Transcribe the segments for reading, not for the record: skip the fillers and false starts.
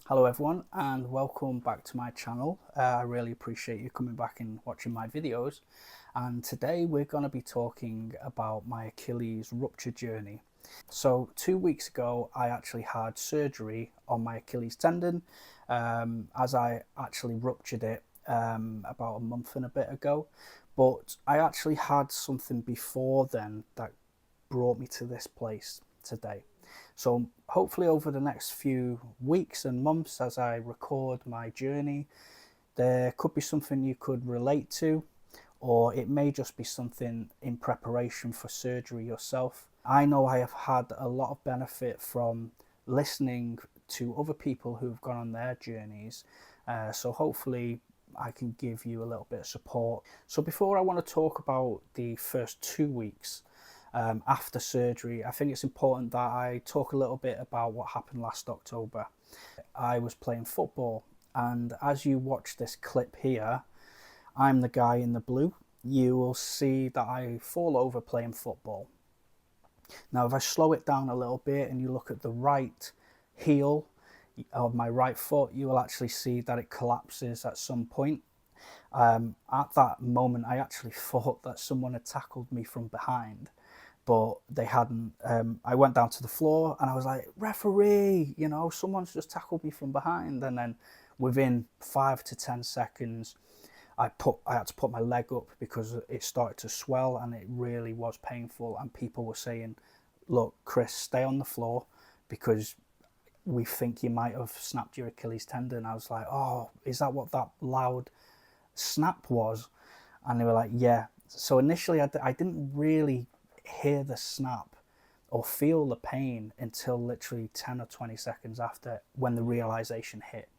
Hello everyone and welcome back to my channel. I really appreciate you coming back and watching my videos, and today we're going to be talking about my Achilles rupture journey. So 2 weeks ago I actually had surgery on my Achilles tendon, as I actually ruptured it about a month and a bit ago, but I actually had something before then that brought me to this place today. So hopefully over the next few weeks and months as I record my journey, there could be something you could relate to, or it may just be something in preparation for surgery yourself. I know I have had a lot of benefit from listening to other people who've gone on their journeys, so hopefully I can give you a little bit of support. So before I want to talk about the first 2 weeks after surgery, I think it's important that I talk a little bit about what happened last October. I was playing football, and as you watch this clip here, I'm the guy in the blue. You will see that I fall over playing football. Now if I slow it down a little bit and you look at the right heel of my right foot, you will actually see that it collapses at some point. At that moment I actually thought that someone had tackled me from behind, but they hadn't. I went down to the floor and I was like, referee, you know, someone's just tackled me from behind. And then within 5 to 10 seconds, I had to put my leg up because it started to swell and it really was painful. And people were saying, look, Chris, stay on the floor because we think you might have snapped your Achilles tendon. I was like, oh, is that what that loud snap was? And they were like, yeah. So initially I didn't really hear the snap or feel the pain until literally 10 or 20 seconds after, when the realization hit.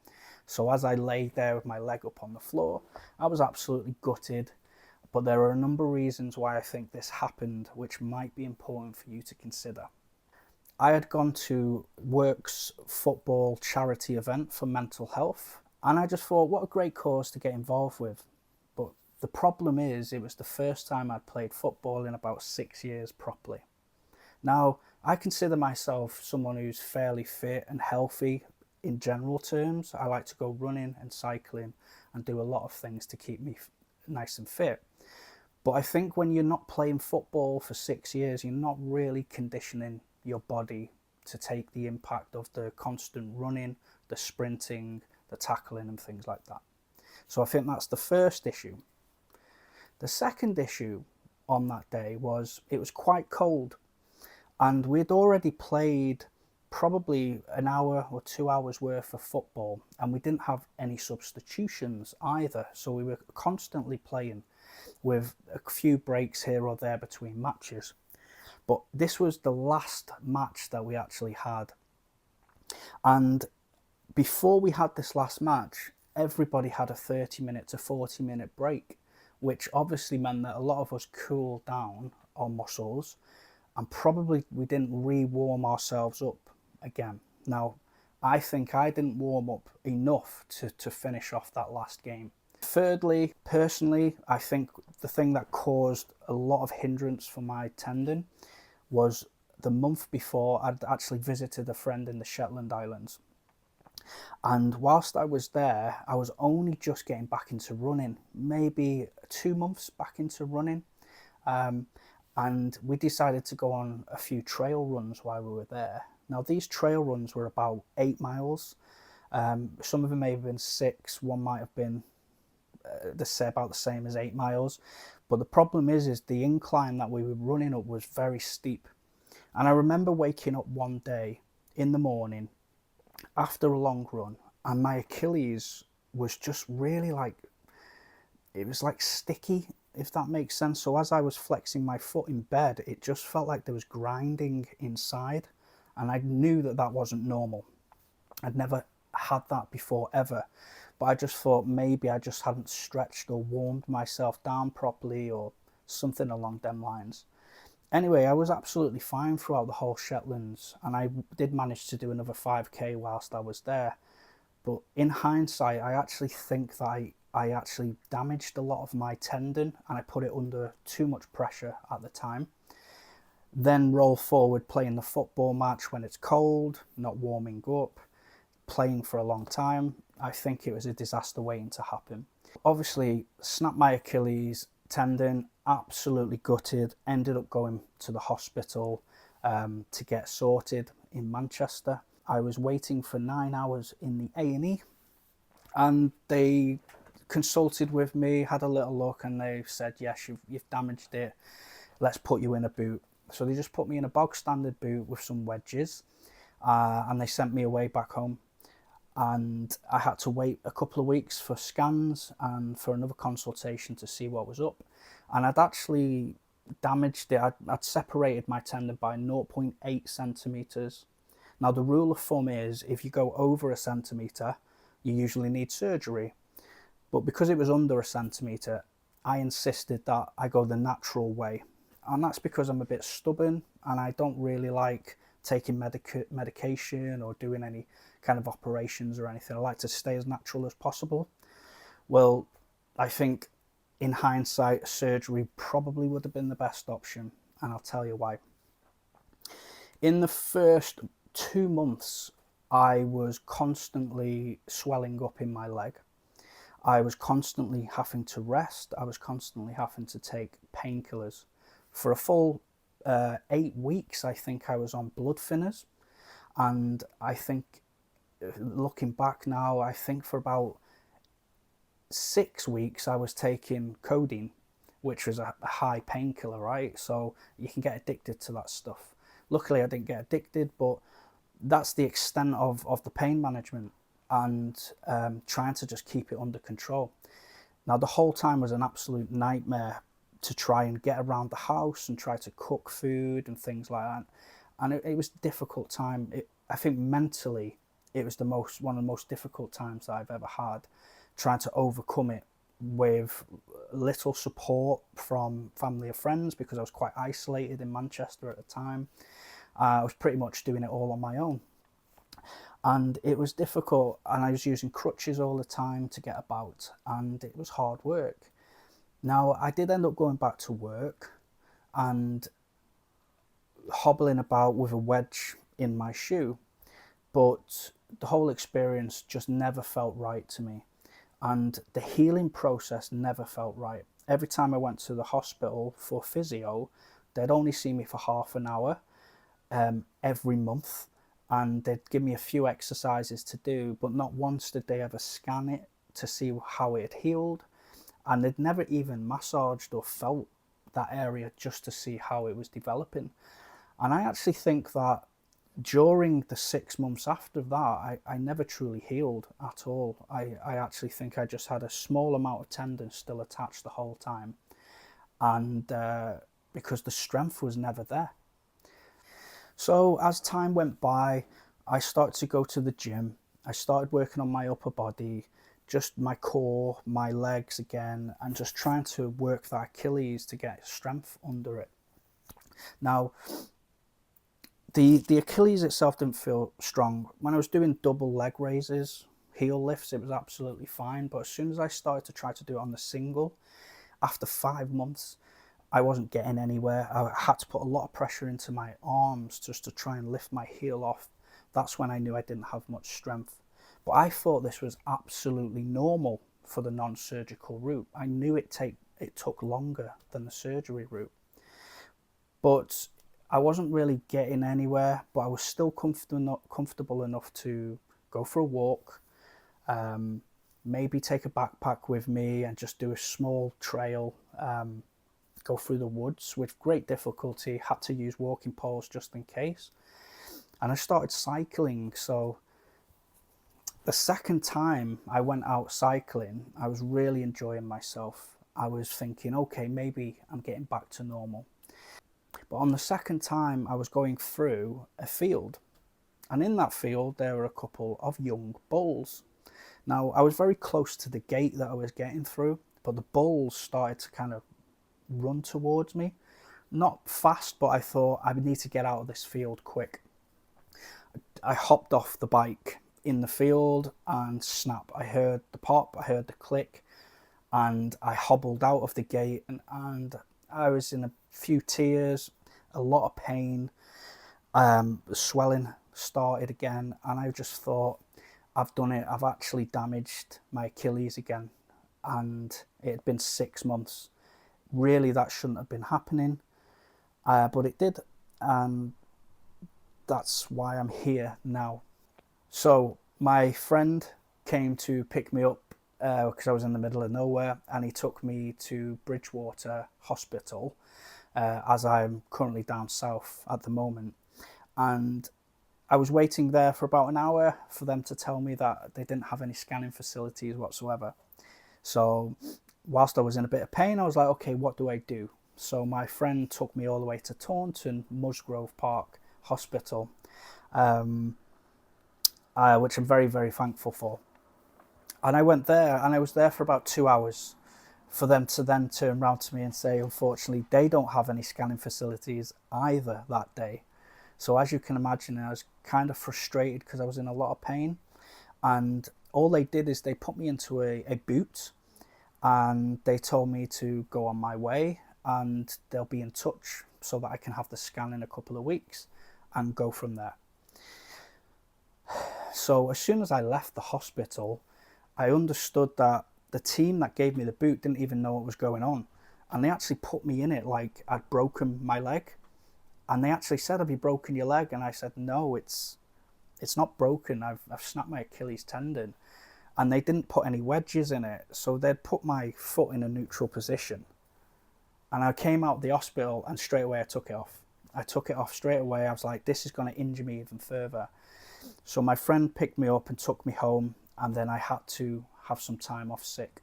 So as I lay there with my leg up on the floor, I was absolutely gutted, but there are a number of reasons why I think this happened which might be important for you to consider. I had gone to work's football charity event for mental health, and I just thought, what a great cause to get involved with. But the problem is, it was the first time I'd played football in about 6 years properly. Now, I consider myself someone who's fairly fit and healthy in general terms. I like to go running and cycling and do a lot of things to keep me nice and fit. But I think when you're not playing football for 6 years, you're not really conditioning your body to take the impact of the constant running, the sprinting, the tackling and things like that. So I think that's the first issue. The second issue on that day was it was quite cold, and we'd already played probably an hour or 2 hours worth of football, and we didn't have any substitutions either, so we were constantly playing with a few breaks here or there between matches. But this was the last match that we actually had, and before we had this last match, everybody had a 30-minute to 40-minute break, which obviously meant that a lot of us cooled down our muscles and probably we didn't re-warm ourselves up again. Now, I think I didn't warm up enough to finish off that last game. Thirdly, personally, I think the thing that caused a lot of hindrance for my tendon was the month before I'd actually visited a friend in the Shetland Islands. And whilst I was there, I was only just getting back into running, maybe 2 months back into running. And we decided to go on a few trail runs while we were there. Now, these trail runs were about 8 miles. Some of them may have been 6, one might have been about the same as 8 miles. But the problem is the incline that we were running up was very steep. And I remember waking up one day in the morning after a long run, and my Achilles was just really like, it was like sticky, if that makes sense. So as I was flexing my foot in bed, it just felt like there was grinding inside, and I knew that that wasn't normal. I'd never had that before ever, but I just thought maybe I just hadn't stretched or warmed myself down properly or something along them lines. Anyway, I was absolutely fine throughout the whole Shetlands, and I did manage to do another 5k whilst I was there. But in hindsight, I actually think that I actually damaged a lot of my tendon, and I put it under too much pressure at the time. Then roll forward playing the football match when it's cold, not warming up, playing for a long time. I think it was a disaster waiting to happen. Obviously, snapped my Achilles tendon, absolutely gutted, ended up going to the hospital to get sorted in Manchester. I was waiting for 9 hours in the A&E, and they consulted with me, had a little look, and they said, yes, you've damaged it, let's put you in a boot. So they just put me in a bog standard boot with some wedges, and they sent me away back home. And I had to wait a couple of weeks for scans and for another consultation to see what was up. And I'd actually damaged it. I'd separated my tendon by 0.8 centimeters. Now the rule of thumb is if you go over a centimeter, you usually need surgery. But because it was under a centimetre, I insisted that I go the natural way. And that's because I'm a bit stubborn and I don't really like taking medication or doing any kind of operations or anything. I like to stay as natural as possible. Well, I think in hindsight, surgery probably would have been the best option. And I'll tell you why. In the first 2 months, I was constantly swelling up in my leg. I was constantly having to rest. I was constantly having to take painkillers. For a full 8 weeks, I think I was on blood thinners. And I think, looking back now, I think for about 6 weeks, I was taking codeine, which was a high painkiller, right? So you can get addicted to that stuff. Luckily, I didn't get addicted, but that's the extent of the pain management and trying to just keep it under control. Now, the whole time was an absolute nightmare to try and get around the house and try to cook food and things like that. And it was a difficult time. I think mentally, it was one of the most difficult times that I've ever had, trying to overcome it with little support from family or friends because I was quite isolated in Manchester at the time. I was pretty much doing it all on my own. And it was difficult, and I was using crutches all the time to get about, and it was hard work. Now, I did end up going back to work and hobbling about with a wedge in my shoe, but the whole experience just never felt right to me, and the healing process never felt right. Every time I went to the hospital for physio, they'd only see me for half an hour every month, and they'd give me a few exercises to do, but not once did they ever scan it to see how it had healed, and they'd never even massaged or felt that area just to see how it was developing. And I actually think that during the 6 months after that, I never truly healed at all. I actually think I just had a small amount of tendon still attached the whole time, and because the strength was never there. So as time went by, I started to go to the gym. I started working on my upper body, just my core, my legs again, and just trying to work that Achilles to get strength under it. Now, the Achilles itself didn't feel strong. When I was doing double leg raises, heel lifts, it was absolutely fine. But as soon as I started to try to do it on the single, after 5 months, I wasn't getting anywhere. I had to put a lot of pressure into my arms just to try and lift my heel off. That's when I knew I didn't have much strength. But I thought this was absolutely normal for the non-surgical route. I knew it took longer than the surgery route. But I wasn't really getting anywhere, but I was still comfortable enough to go for a walk, maybe take a backpack with me and just do a small trail, go through the woods with great difficulty, had to use walking poles just in case. And I started cycling. So the second time I went out cycling, I was really enjoying myself. I was thinking, okay, maybe I'm getting back to normal. But on the second time, I was going through a field, and in that field there were a couple of young bulls. Now, I was very close to the gate that I was getting through, but the bulls started to kind of run towards me. Not fast, but I thought I would need to get out of this field quick. I hopped off the bike in the field and snap. I heard the pop, I heard the click, and I hobbled out of the gate, and I was in a few tears, a lot of pain. The swelling started again, and I just thought, I've done it. I've actually damaged my Achilles again, and it had been 6 months. Really, that shouldn't have been happening, but it did, and that's why I'm here now. So my friend came to pick me up because I was in the middle of nowhere, and he took me to Bridgewater Hospital, as I'm currently down south at the moment. And I was waiting there for about an hour for them to tell me that they didn't have any scanning facilities whatsoever. So whilst I was in a bit of pain, I was like, okay, what do I do? So my friend took me all the way to Taunton Musgrove Park Hospital, which I'm very, very thankful for. And I went there, and I was there for about 2 hours for them to then turn around to me and say, unfortunately, they don't have any scanning facilities either that day. So as you can imagine, I was kind of frustrated because I was in a lot of pain. And all they did is they put me into a boot, and they told me to go on my way, and they'll be in touch so that I can have the scan in a couple of weeks and go from there. So as soon as I left the hospital, I understood that the team that gave me the boot didn't even know what was going on. And they actually put me in it like I'd broken my leg. And they actually said, have you broken your leg? And I said, no, it's not broken. I've snapped my Achilles tendon. And they didn't put any wedges in it. So they'd put my foot in a neutral position. And I came out of the hospital, and straight away I took it off. I took it off straight away. I was like, this is going to injure me even further. So my friend picked me up and took me home, and then I had to have some time off sick.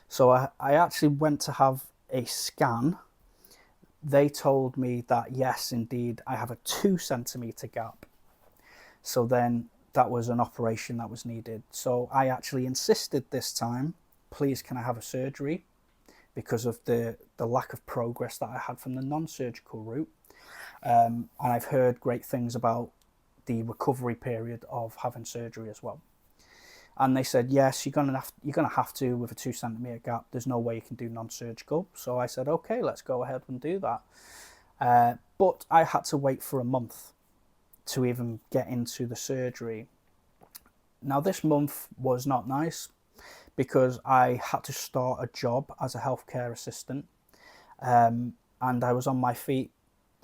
So I actually went to have a scan. They told me that, yes, indeed, I have a 2 centimetre gap. So then that was an operation that was needed. So I actually insisted this time, please, can I have a surgery? Because of the lack of progress that I had from the non-surgical route. And I've heard great things about the recovery period of having surgery as well. And they said, yes, you're gonna have to with a 2 centimetre gap. There's no way you can do non-surgical. So I said, okay, let's go ahead and do that. But I had to wait for a month to even get into the surgery. Now this month was not nice because I had to start a job as a healthcare assistant, and I was on my feet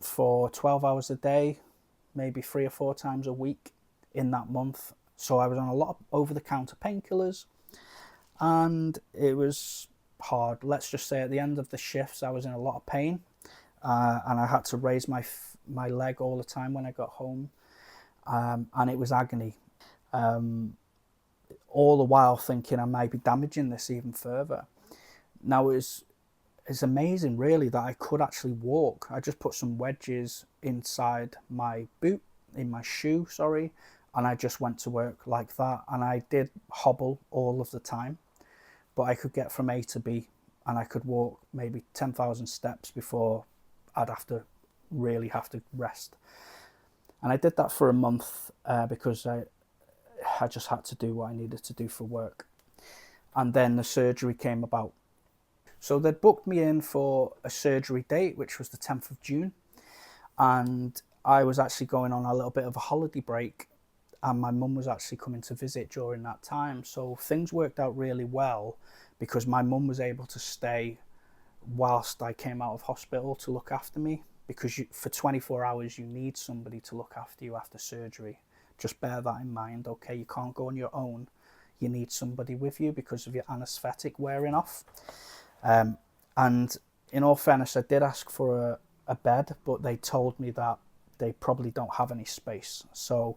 for 12 hours a day, maybe 3 or 4 times a week in that month. So I was on a lot of over-the-counter painkillers, and it was hard. Let's just say at the end of the shifts, I was in a lot of pain, and I had to raise my leg all the time when I got home, and it was agony. All the while thinking I might be damaging this even further. Now it's amazing really that I could actually walk. I just put some wedges inside my boot, in my shoe, sorry, and I just went to work like that. And I did hobble all of the time, but I could get from A to B, and I could walk maybe 10,000 steps before I'd really have to rest. And I did that for a month because I just had to do what I needed to do for work. And then the surgery came about. So they booked me in for a surgery date, which was the 10th of June. And I was actually going on a little bit of a holiday break, and my mum was actually coming to visit during that time. So things worked out really well because my mum was able to stay whilst I came out of hospital to look after me, because for 24 hours you need somebody to look after you after surgery. Just bear that in mind, okay? You can't go on your own. You need somebody with you because of your anaesthetic wearing off. And in all fairness, I did ask for a bed, but they told me that they probably don't have any space. So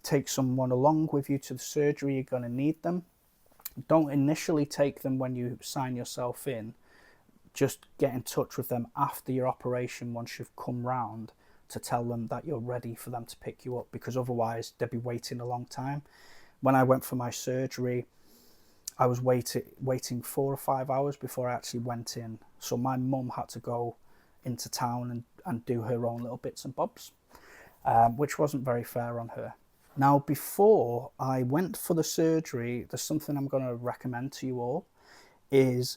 take someone along with you to the surgery. You're going to need them. Don't initially take them when you sign yourself in. Just get in touch with them after your operation once you've come round to tell them that you're ready for them to pick you up, because otherwise they'll be waiting a long time. When I went for my surgery, I was waiting 4 or 5 hours before I actually went in. So my mum had to go into town and do her own little bits and bobs, which wasn't very fair on her. Now, before I went for the surgery, there's something I'm going to recommend to you all, is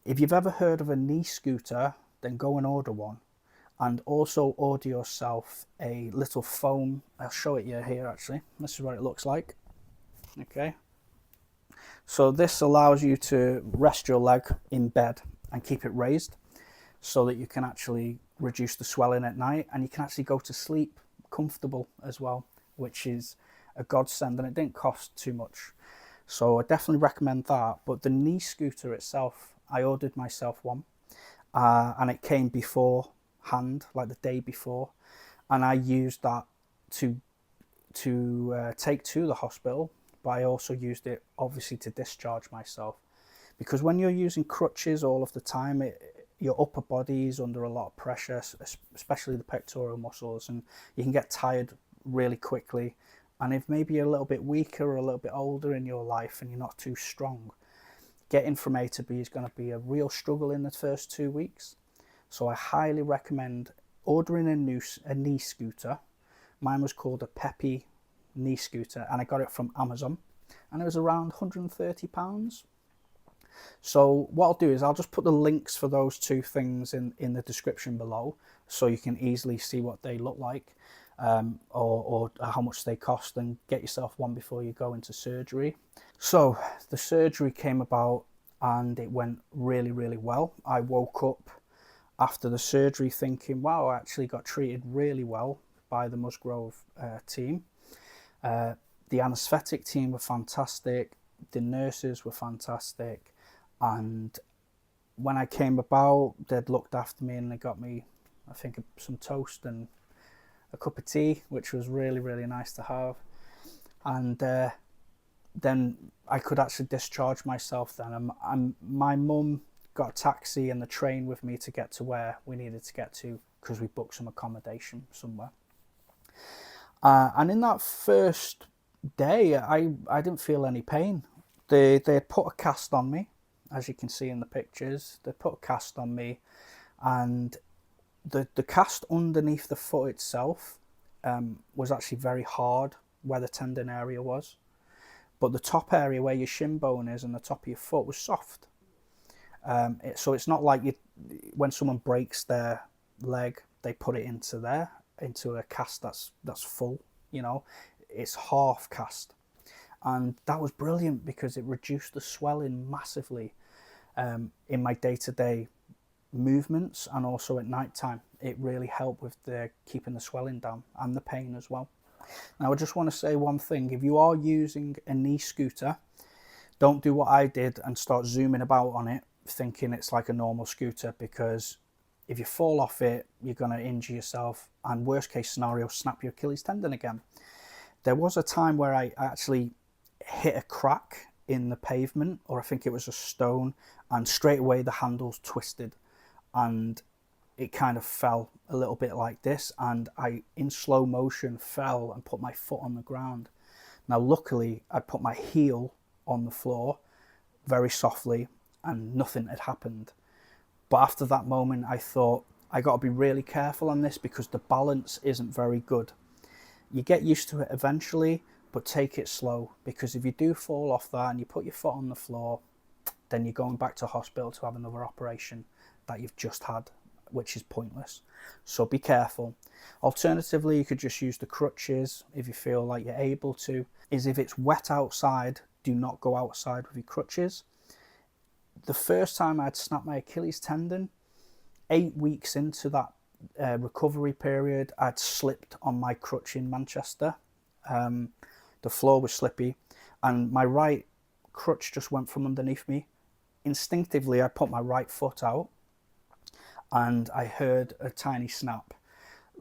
if you've ever heard of a knee scooter, then go and order one. And also order yourself a little foam. I'll show it you here actually. This is what it looks like. Okay, so this allows you to rest your leg in bed and keep it raised so that you can actually reduce the swelling at night, and you can actually go to sleep comfortable as well, which is a godsend, and it didn't cost too much. So I definitely recommend that. But the knee scooter itself, I ordered myself one, and it came beforehand, like the day before, and I used that to take to the hospital. But I also used it obviously to discharge myself, because when you're using crutches all of the time, your upper body is under a lot of pressure, especially the pectoral muscles, and you can get tired really quickly. And if maybe you're a little bit weaker or a little bit older in your life and you're not too strong, getting from A to B is going to be a real struggle in the first 2 weeks. So I highly recommend ordering a knee scooter. Mine was called a Peppy knee scooter, and I got it from Amazon, and it was around £130. So what I'll do is I'll just put the links for those two things in the description below, so you can easily see what they look like, or how much they cost, and get yourself one before you go into surgery. So the surgery came about and it went really, really well. I woke up after the surgery thinking, wow, I actually got treated really well by the Musgrove team. The anaesthetic team were fantastic, the nurses were fantastic, and when I came about, they'd looked after me and they got me, I think, some toast and a cup of tea, which was really, really nice to have. And then I could actually discharge myself then. And my mum got a taxi and the train with me to get to where we needed to get to, because we booked some accommodation somewhere. And in that first day, I didn't feel any pain. They put a cast on me, as you can see in the pictures. They put a cast on me, and the cast underneath the foot itself was actually very hard, where the tendon area was. But the top area where your shin bone is and the top of your foot was soft. So it's not like when someone breaks their leg, they put it into a cast that's full. You know, it's half cast, and that was brilliant because it reduced the swelling massively in my day-to-day movements, and also at night time. It really helped with keeping the swelling down and the pain as well. Now I just want to say one thing: if you are using a knee scooter, don't do what I did and start zooming about on it thinking it's like a normal scooter, because if you fall off it, you're going to injure yourself, and worst case scenario, snap your Achilles tendon again. There was a time where I actually hit a crack in the pavement, or I think it was a stone, and straight away the handles twisted and it kind of fell a little bit like this, and I in slow motion fell and put my foot on the ground. Now luckily I put my heel on the floor very softly and nothing had happened. But after that moment I thought, I got to be really careful on this because the balance isn't very good. You get used to it eventually, but take it slow, because if you do fall off that and you put your foot on the floor, then you're going back to hospital to have another operation that you've just had, which is pointless. So be careful. Alternatively, you could just use the crutches if you feel like you're able to. Is if it's wet outside, do not go outside with your crutches. The first time I'd snapped my Achilles tendon, 8 weeks into that recovery period, I'd slipped on my crutch in Manchester. The floor was slippy and my right crutch just went from underneath me. Instinctively, I put my right foot out and I heard a tiny snap.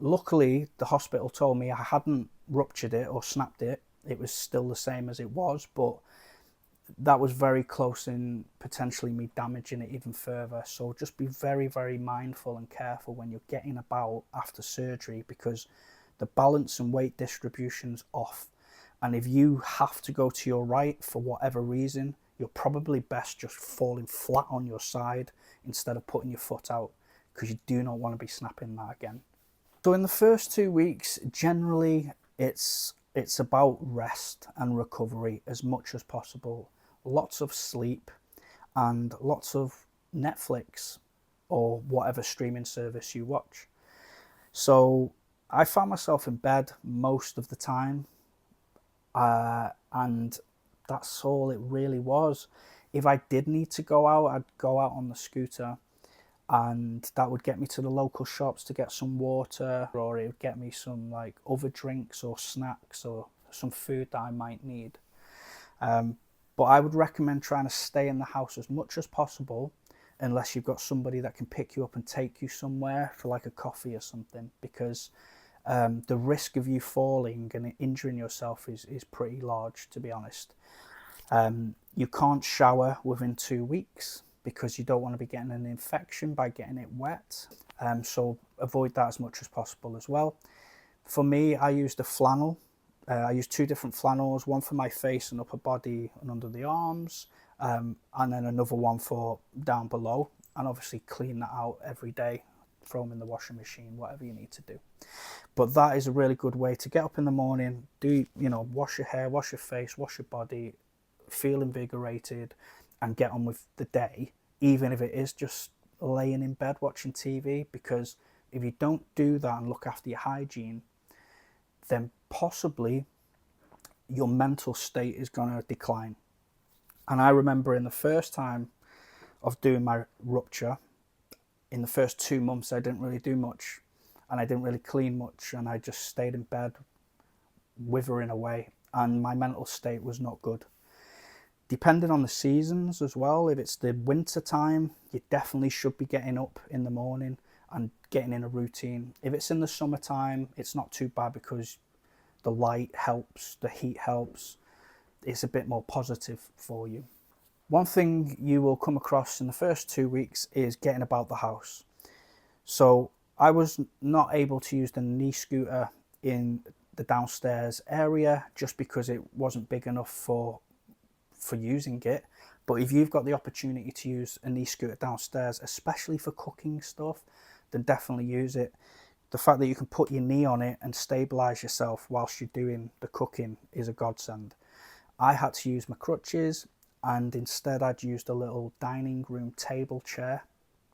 Luckily, the hospital told me I hadn't ruptured it or snapped it. It was still the same as it was, but that was very close in potentially me damaging it even further. So just be very, very mindful and careful when you're getting about after surgery, because the balance and weight distribution's off. And if you have to go to your right for whatever reason, you're probably best just falling flat on your side instead of putting your foot out, because you do not want to be snapping that again. So in the first 2 weeks, generally it's about rest and recovery as much as possible. Lots of sleep and lots of Netflix or whatever streaming service you watch. So I found myself in bed most of the time, and That's all it really was. If I did need to go out, I'd go out on the scooter, and that would get me to the local shops to get some water, or it would get me some like other drinks or snacks or some food that I might need. But I would recommend trying to stay in the house as much as possible, unless you've got somebody that can pick you up and take you somewhere for like a coffee or something, because the risk of you falling and injuring yourself is pretty large, to be honest. You can't shower within 2 weeks because you don't want to be getting an infection by getting it wet. So avoid that as much as possible as well. For me, I used a flannel. I used two different flannels, one for my face and upper body and under the arms, and then another one for down below. And obviously clean that out every day, throw them in the washing machine, whatever you need to do. But that is a really good way to get up in the morning, wash your hair, wash your face, wash your body, feel invigorated, and get on with the day, even if it is just laying in bed watching TV. Because if you don't do that and look after your hygiene, then possibly your mental state is going to decline. And I remember in the first time of doing my rupture, in the first 2 months, I didn't really do much, and I didn't really clean much, and I just stayed in bed withering away, and my mental state was not good. Depending on the seasons as well, if it's the winter time, you definitely should be getting up in the morning and getting in a routine. If it's in the summertime, it's not too bad because the light helps, the heat helps. It's a bit more positive for you. One thing you will come across in the first 2 weeks is getting about the house. So I was not able to use the knee scooter in the downstairs area just because it wasn't big enough for using it. But if you've got the opportunity to use a knee scooter downstairs, especially for cooking stuff, then definitely use it. The fact that you can put your knee on it and stabilize yourself whilst you're doing the cooking is a godsend. I had to use my crutches, and instead I'd used a little dining room table chair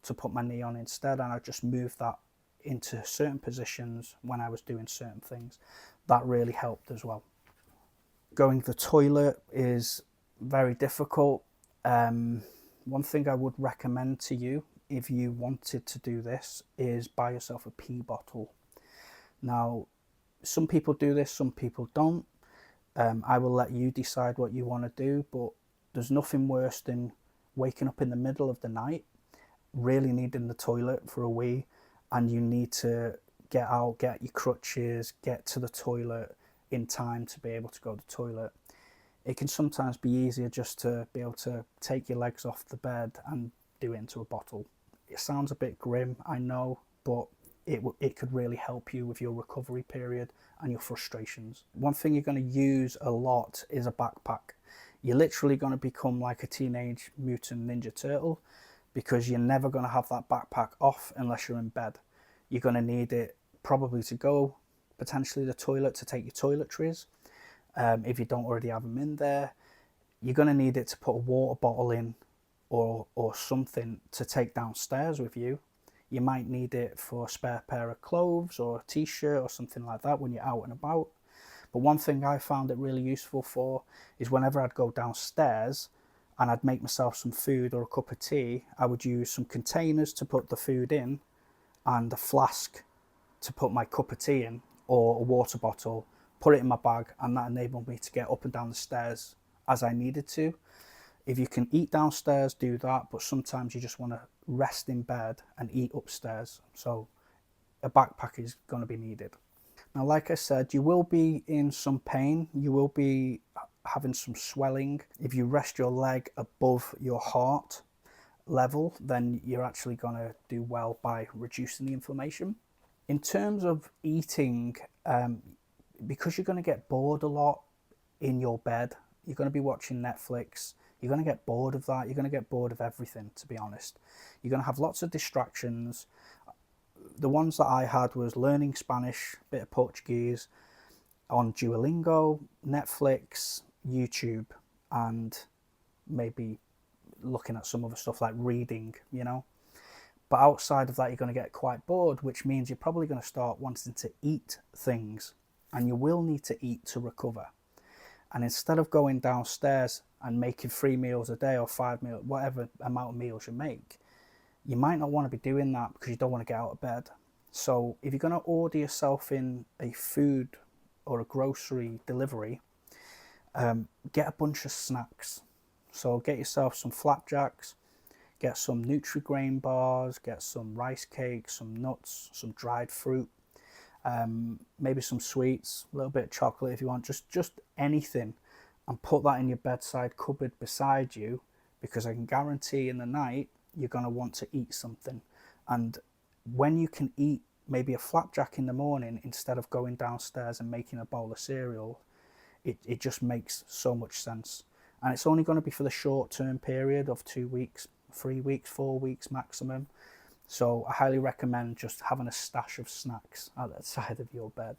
to put my knee on instead, and I just moved that into certain positions when I was doing certain things. That really helped as well. Going to the toilet is very difficult. One thing I would recommend to you if you wanted to do this is buy yourself a pee bottle. Now, some people do this, some people don't. I will let you decide what you want to do, but there's nothing worse than waking up in the middle of the night, really needing the toilet for a wee, and you need to get out, get your crutches, get to the toilet in time to be able to go to the toilet. It can sometimes be easier just to be able to take your legs off the bed and do it into a bottle. It sounds a bit grim, I know, but it could really help you with your recovery period and your frustrations. One thing you're going to use a lot is a backpack. You're literally going to become like a teenage mutant ninja turtle, because you're never going to have that backpack off unless you're in bed. You're going to need it probably to go potentially the toilet, to take your toiletries. If you don't already have them in there, you're going to need it to put a water bottle in, or something to take downstairs with you. You might need it for a spare pair of clothes or a t-shirt or something like that when you're out and about. But one thing I found it really useful for is whenever I'd go downstairs and I'd make myself some food or a cup of tea, I would use some containers to put the food in and a flask to put my cup of tea in, or a water bottle, put it in my bag, and that enabled me to get up and down the stairs as I needed to. If you can eat downstairs, do that, but sometimes you just want to rest in bed and eat upstairs. So a backpack is going to be needed. Now, like I said, you will be in some pain. You will be having some swelling. If you rest your leg above your heart level, then you're actually going to do well by reducing the inflammation. In terms of eating, because you're going to get bored a lot in your bed, you're going to be watching Netflix, you're going to get bored of that, you're going to get bored of everything, to be honest. You're going to have lots of distractions. The ones that I had was learning Spanish, a bit of Portuguese, on Duolingo, Netflix, YouTube, and maybe looking at some other stuff like reading, But outside of that, you're going to get quite bored, which means you're probably going to start wanting to eat things, and you will need to eat to recover. And instead of going downstairs and making 3 meals a day or 5 meals, whatever amount of meals you make, you might not want to be doing that because you don't want to get out of bed. So if you're going to order yourself in a food or a grocery delivery, get a bunch of snacks. So get yourself some flapjacks, get some Nutri-Grain bars, get some rice cakes, some nuts, some dried fruit, maybe some sweets, a little bit of chocolate if you want, just anything, and put that in your bedside cupboard beside you, because I can guarantee in the night you're going to want to eat something. And when you can eat maybe a flapjack in the morning instead of going downstairs and making a bowl of cereal, it just makes so much sense. And it's only going to be for the short term period of 2 weeks, 3 weeks, 4 weeks maximum. So I highly recommend just having a stash of snacks at the side of your bed.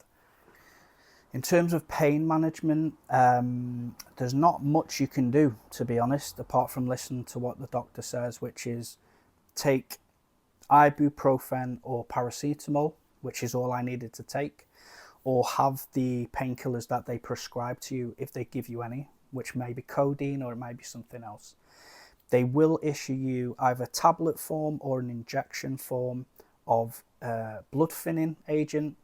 In terms of pain management, there's not much you can do, to be honest, apart from listen to what the doctor says, which is take ibuprofen or paracetamol, which is all I needed to take, or have the painkillers that they prescribe to you if they give you any, which may be codeine or it might be something else. They will issue you either tablet form or an injection form of blood thinning agent.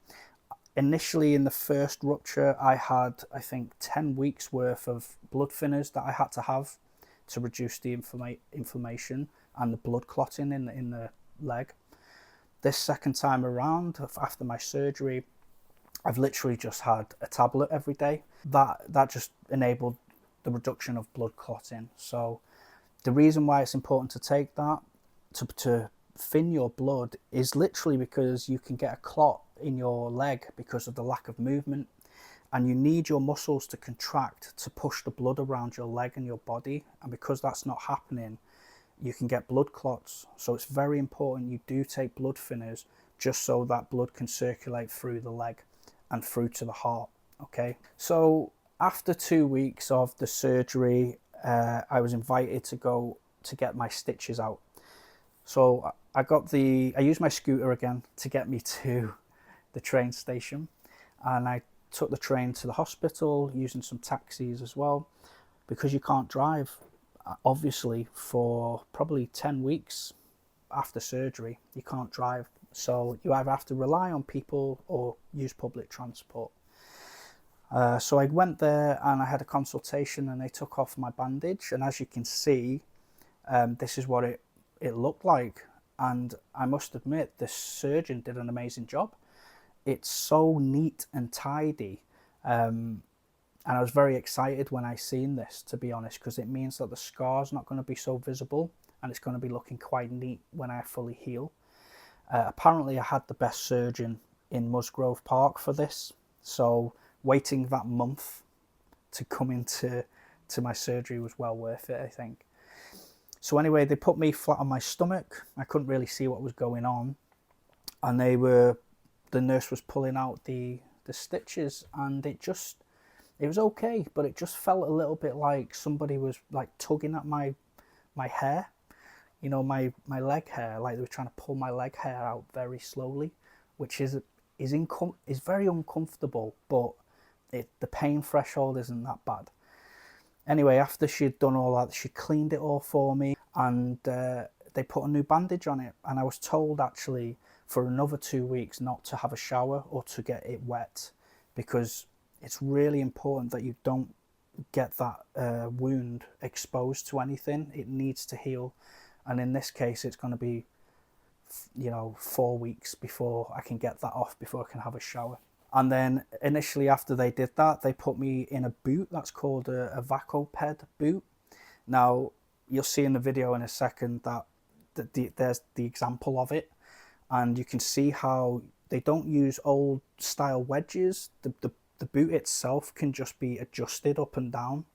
Initially, in the first rupture, I had, I think, 10 weeks worth of blood thinners that I had to have to reduce the inflammation and the blood clotting in the leg. This second time around, after my surgery, I've literally just had a tablet every day. That just enabled the reduction of blood clotting. So the reason why it's important to take that to thin your blood is literally because you can get a clot in your leg because of the lack of movement, and you need your muscles to contract to push the blood around your leg and your body, and because that's not happening, you can get blood clots. So it's very important you do take blood thinners just so that blood can circulate through the leg and through to the heart. Okay, so after 2 weeks of the surgery, I was invited to go to get my stitches out. So I used my scooter again to get me to the train station, and I took the train to the hospital using some taxis as well, because you can't drive, obviously, for probably 10 weeks after surgery. You can't drive, so you either have to rely on people or use public transport. So I went there and I had a consultation, and they took off my bandage, and as you can see, this is what it looked like. And I must admit, the surgeon did an amazing job. It's so neat and tidy, and I was very excited when I seen this, to be honest, because it means that the scar's not going to be so visible, and it's going to be looking quite neat when I fully heal. Apparently I had the best surgeon in Musgrove Park for this, so waiting that month to come into my surgery was well worth it, I think. So anyway, they put me flat on my stomach. I couldn't really see what was going on, and the nurse was pulling out the stitches, and it was okay, but it just felt a little bit like somebody was like tugging at my hair, you know, my leg hair, like they were trying to pull my leg hair out very slowly, which is very uncomfortable, but the pain threshold isn't that bad. Anyway, after she'd done all that, she cleaned it all for me, and they put a new bandage on it, and I was told actually for another 2 weeks not to have a shower or to get it wet, because it's really important that you don't get that wound exposed to anything. It needs to heal, and in this case it's going to be 4 weeks before I can get that off, before I can have a shower. And then initially after they did that, they put me in a boot that's called a Vacoped boot. Now you'll see in the video in a second that there's the example of it, and you can see how they don't use old style wedges. The boot itself can just be adjusted up and down,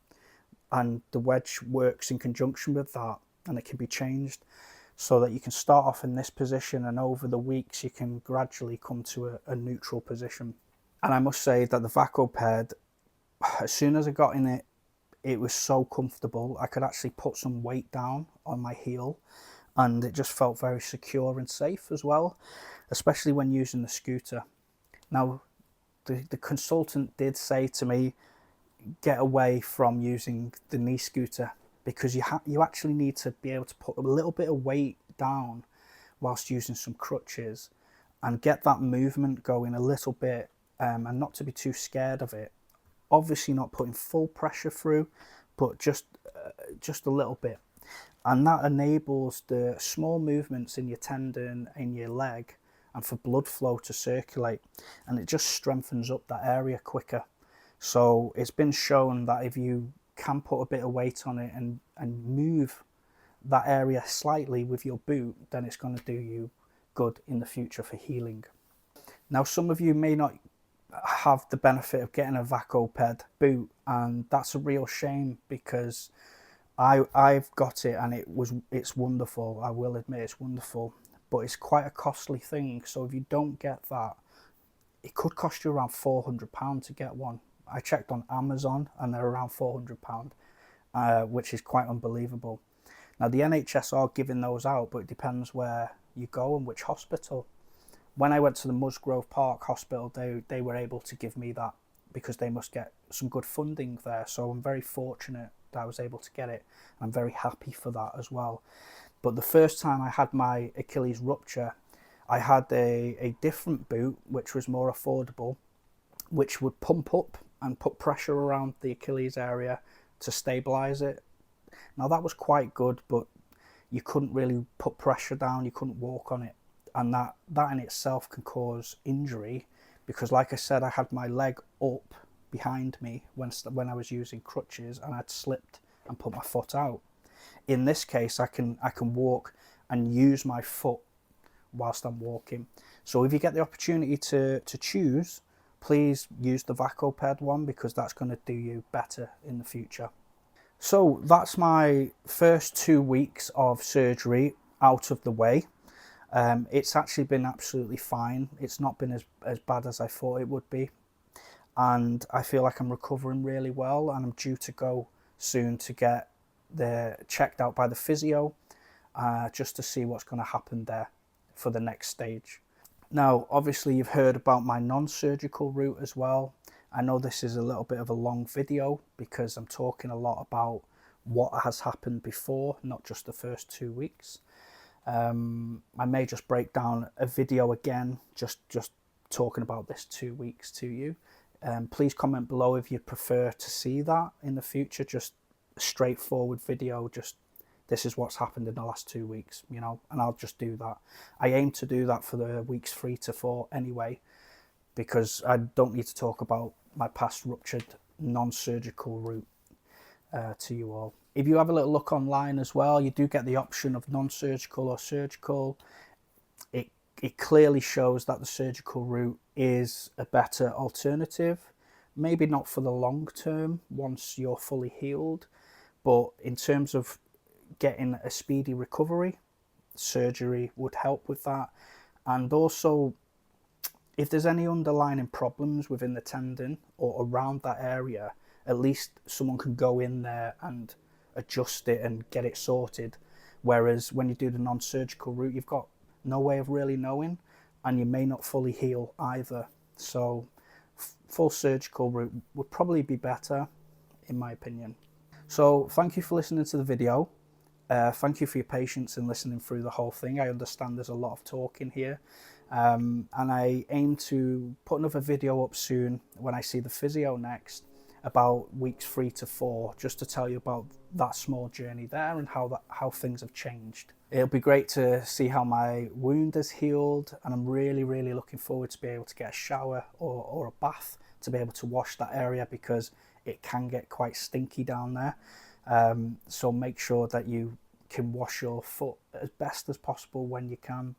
and the wedge works in conjunction with that, and it can be changed so that you can start off in this position, and over the weeks you can gradually come to a neutral position. And I must say that the Vacoped, as soon as I got in it, it was so comfortable. I could actually put some weight down on my heel, and it just felt very secure and safe as well, especially when using the scooter. Now, the consultant did say to me, get away from using the knee scooter, because you actually need to be able to put a little bit of weight down whilst using some crutches and get that movement going a little bit, and not to be too scared of it. Obviously not putting full pressure through, but just a little bit. And that enables the small movements in your tendon, in your leg, and for blood flow to circulate, and it just strengthens up that area quicker. So it's been shown that if you can put a bit of weight on it and move that area slightly with your boot, then it's going to do you good in the future for healing. Now, some of you may not have the benefit of getting a Vacoped boot, and that's a real shame, because I've got it and it's wonderful. I will admit it's wonderful, but it's quite a costly thing. So if you don't get that, it could cost you around £400 to get one. I checked on Amazon and they're around £400, which is quite unbelievable. Now the NHS are giving those out, but it depends where you go and which hospital. When I went to the Musgrove Park Hospital, they were able to give me that, because they must get some good funding there. So I'm very fortunate that I was able to get it. I'm very happy for that as well. But the first time I had my Achilles rupture, I had a different boot which was more affordable, which would pump up and put pressure around the Achilles area to stabilize it. Now that was quite good, but you couldn't really put pressure down, you couldn't walk on it, and that in itself can cause injury, because like I said, I had my leg up behind me when I was using crutches, and I'd slipped and put my foot out. In this case, I can walk and use my foot whilst I'm walking. So if you get the opportunity to choose, please use the Vacoped one, because that's going to do you better in the future. So that's my first 2 weeks of surgery out of the way. It's actually been absolutely fine. It's not been as bad as I thought it would be, and I feel like I'm recovering really well, and I'm due to go soon to get checked out by the physio, just to see what's going to happen there for the next stage. Now obviously you've heard about my non-surgical route as well. I know this is a little bit of a long video, because I'm talking a lot about what has happened before, not just the first 2 weeks. I may just break down a video again, just talking about this 2 weeks to you. Please comment below if you prefer to see that in the future, just a straightforward video, just this is what's happened in the last 2 weeks, you know, and I'll just do that. I aim to do that for the weeks 3 to 4 anyway, because I don't need to talk about my past ruptured non-surgical route to you all. If you have a little look online as well, you do get the option of non-surgical or surgical. It clearly shows that the surgical route is a better alternative. Maybe not for the long term once you're fully healed, but in terms of getting a speedy recovery, surgery would help with that. And also, if there's any underlying problems within the tendon or around that area, at least someone can go in there and adjust it and get it sorted. Whereas when you do the non-surgical route, you've got no way of really knowing, and you may not fully heal either. So full surgical route would probably be better, in my opinion. So thank you for listening to the video. Thank you for your patience in listening through the whole thing. I understand there's a lot of talking here, and I aim to put another video up soon when I see the physio next, about weeks 3 to 4, just to tell you about that small journey there and how things have changed. It'll be great to see how my wound has healed, and I'm really looking forward to be able to get a shower or a bath to be able to wash that area, because it can get quite stinky down there. So make sure that you can wash your foot as best as possible when you can,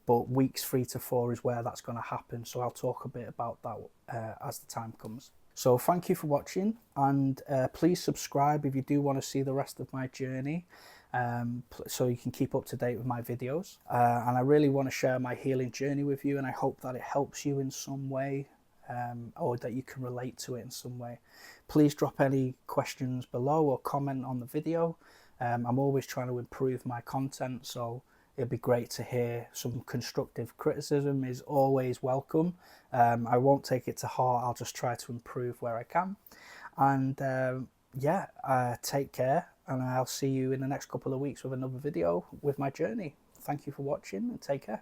but weeks 3 to 4 is where that's going to happen, so I'll talk a bit about that as the time comes. So thank you for watching, and please subscribe if you do want to see the rest of my journey, so you can keep up to date with my videos. And I really want to share my healing journey with you, and I hope that it helps you in some way, or that you can relate to it in some way. Please drop any questions below or comment on the video. I'm always trying to improve my content, so it'd be great to hear some constructive criticism. Is always welcome. I won't take it to heart. I'll just try to improve where I can. And yeah, take care, and I'll see you in the next couple of weeks with another video with my journey. Thank you for watching, and take care.